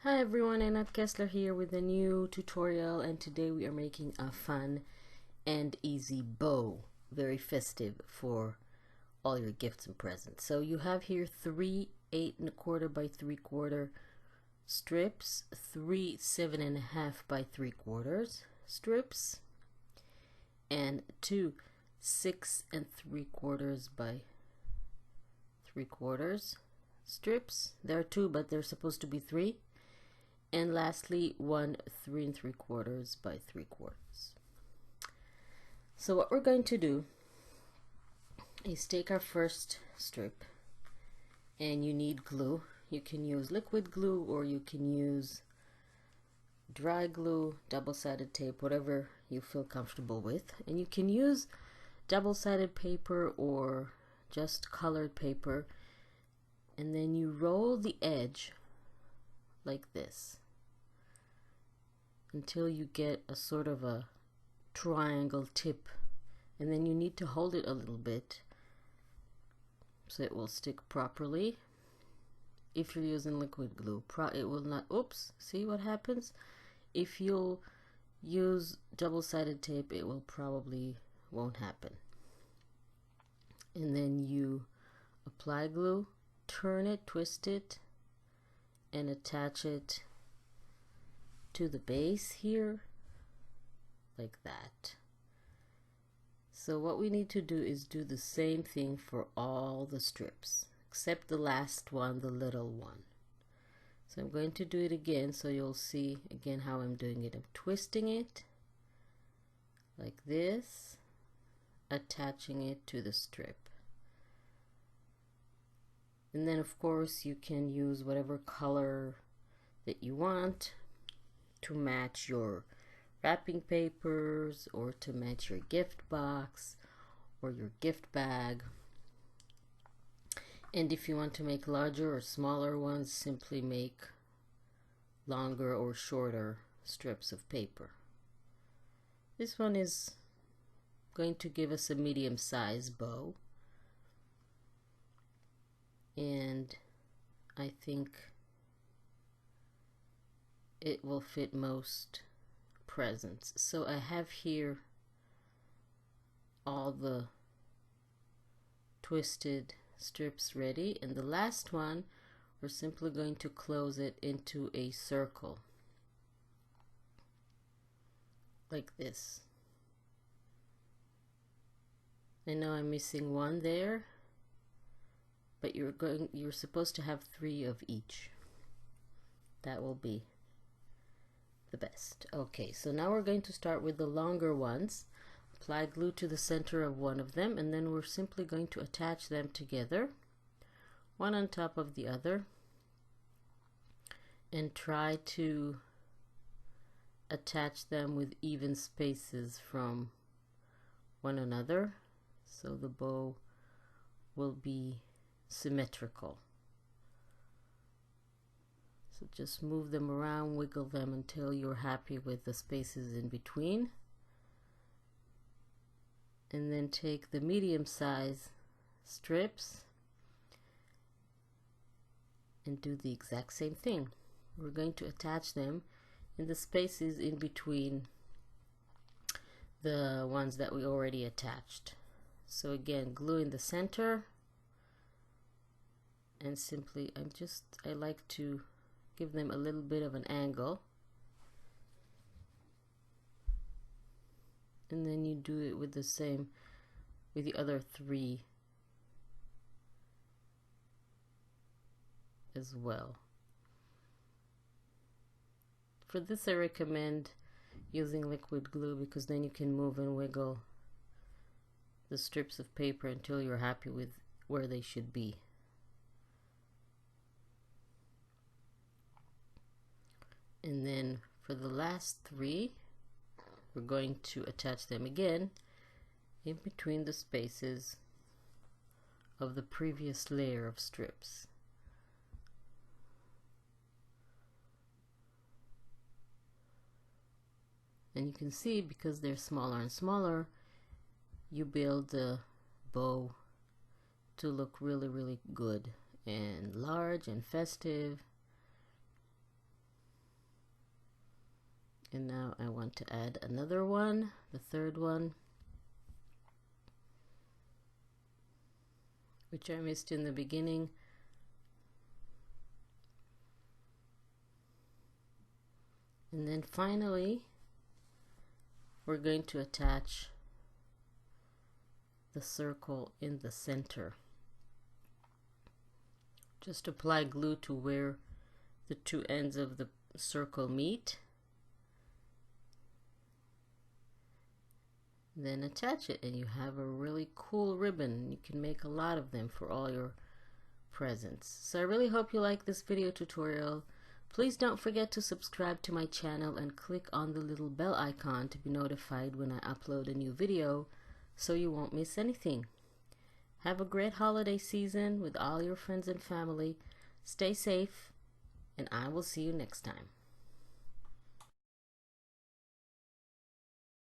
Hi everyone, Annette Kessler here with a new tutorial, and today we are making a fun and easy bow. Very festive for all your gifts and presents. So you have here 3 8¼ by 3/4 strips, 3 7½ by 3/4 strips, and 2 6¾ by 3/4 strips. There are 2, but they're supposed to be 3. And lastly, 1 3¾ by 3/4. So what we're going to do is take our first strip, and you need glue. You can use liquid glue or you can use dry glue, double-sided tape, whatever you feel comfortable with. And you can use double-sided paper or just colored paper, and then you roll the edge like this until you get a sort of a triangle tip, and then you need to hold it a little bit so it will stick properly. If you're using liquid glue, it will not. Oops, see what happens? If you'll use double-sided tape, it will probably won't happen. And then you apply glue, turn it, twist it, and attach it to the base here like that. So what we need to do is do the same thing for all the strips except the last one, the little one. So I'm going to do it again so you'll see again how I'm doing it. I'm twisting it like this, attaching it to the strip. And then of course you can use whatever color that you want to match your wrapping papers or to match your gift box or your gift bag. And if you want to make larger or smaller ones, simply make longer or shorter strips of paper. This one is going to give us a medium-sized bow, and I think it will fit most presents. So I have here all the twisted strips ready, and the last one we're simply going to close it into a circle like this. I know I'm missing one there, but you're supposed to have 3 of each. That will be the best. Okay, so now we're going to start with the longer ones. Apply glue to the center of one of them, and then we're simply going to attach them together, one on top of the other, and try to attach them with even spaces from one another so the bow will be symmetrical. So just move them around, wiggle them until you're happy with the spaces in between. And then take the medium-size strips and do the exact same thing. We're going to attach them in the spaces in between the ones that we already attached. So again, glue in the center, and simply I like to give them a little bit of an angle, and then you do it with the same with the other 3 as well. For this I recommend using liquid glue because then you can move and wiggle the strips of paper until you're happy with where they should be. And then for the last 3, we're going to attach them again in between the spaces of the previous layer of strips. And you can see, because they're smaller and smaller, you build the bow to look really, really good and large and festive. And now I want to add another one, the third one, which I missed in the beginning. And then finally, we're going to attach the circle in the center. Just apply glue to where the two ends of the circle meet. Then attach it and you have a really cool ribbon. You can make a lot of them for all your presents. So I really hope you like this video tutorial. Please don't forget to subscribe to my channel and click on the little bell icon to be notified when I upload a new video so you won't miss anything. Have a great holiday season with all your friends and family. Stay safe, and I will see you next time.